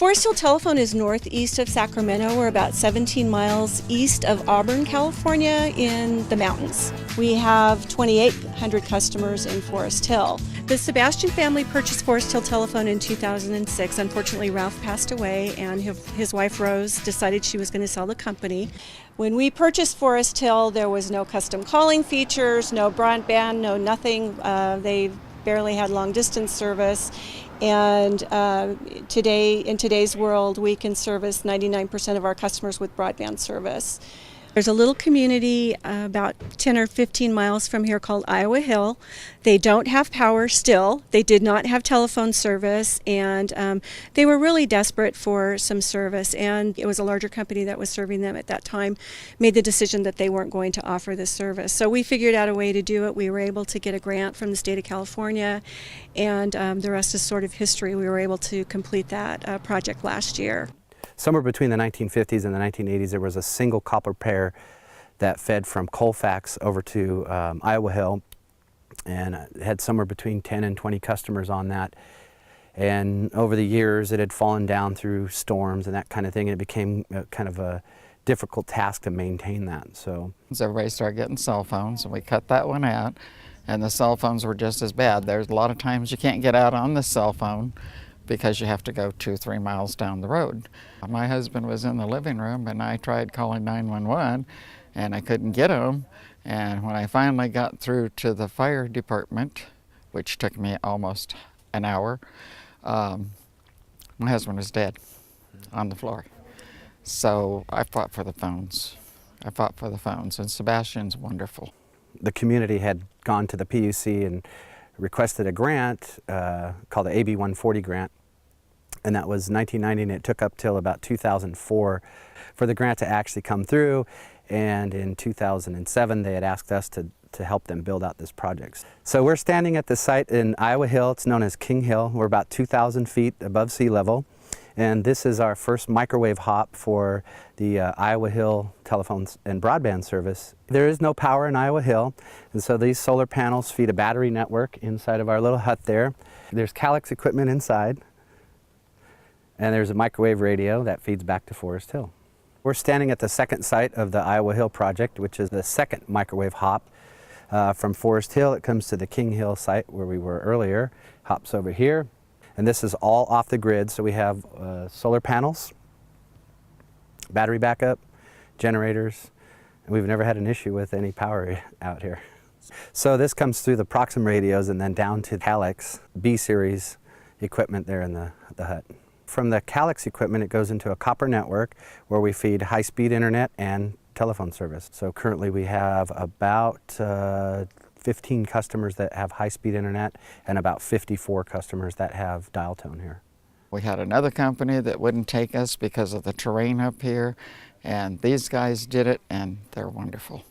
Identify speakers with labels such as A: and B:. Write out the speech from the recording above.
A: Forest Hill Telephone is northeast of Sacramento. We're about 17 miles east of Auburn, California, in the mountains. We have 2,800 customers in Forest Hill. The Sebastian family purchased Forest Hill Telephone in 2006. Unfortunately, Ralph passed away, and his wife Rose decided she was going to sell the company. When we purchased Forest Hill, there was no custom calling features, no broadband, no nothing. They barely had long distance service. And in today's world, we can service 99% of our customers with broadband service. There's a little community about 10 or 15 miles from here called Iowa Hill. They don't have power still. They did not have telephone service, and they were really desperate for some service. And it was a larger company that was serving them at that time, made the decision that they weren't going to offer this service. So we figured out a way to do it. We were able to get a grant from the state of California, and the rest is sort of history. We were able to complete that project last year.
B: Somewhere between the 1950s and the 1980s, there was a single copper pair that fed from Colfax over to Iowa Hill, and had somewhere between 10 and 20 customers on that. And over the years, it had fallen down through storms and that kind of thing, and it became kind of a difficult task to maintain that. So
C: everybody started getting cell phones, and we cut that one out, and the cell phones were just as bad. There's a lot of times you can't get out on the cell phone because you have to go 2-3 miles down the road. My husband was in the living room, and I tried calling 911, and I couldn't get him. And when I finally got through to the fire department, which took me almost an hour, my husband was dead on the floor. So I fought for the phones. And Sebastian's wonderful.
B: The community had gone to the PUC and requested a grant called the AB 140 grant, and that was 1990, and it took up till about 2004 for the grant to actually come through. And in 2007, they had asked us to help them build out this project. So we're standing at the site in Iowa Hill. It's known as King Hill. We're about 2,000 feet above sea level. And this is our first microwave hop for the Iowa Hill telephones and broadband service. There is no power in Iowa Hill, and so these solar panels feed a battery network inside of our little hut there. There's Calix equipment inside, and there's a microwave radio that feeds back to Forest Hill. We're standing at the second site of the Iowa Hill project, which is the second microwave hop. From Forest Hill, it comes to the King Hill site where we were earlier, hops over here. And this is all off the grid, so we have solar panels, battery backup, generators, and we've never had an issue with any power out here. So this comes through the Proxim radios and then down to Calix B-series equipment there in the hut. From the Calix equipment, it goes into a copper network where we feed high-speed internet and telephone service. So currently we have about 15 customers that have high-speed internet and about 54 customers that have dial tone here.
C: We had another company that wouldn't take us because of the terrain up here, and these guys did it, and they're wonderful.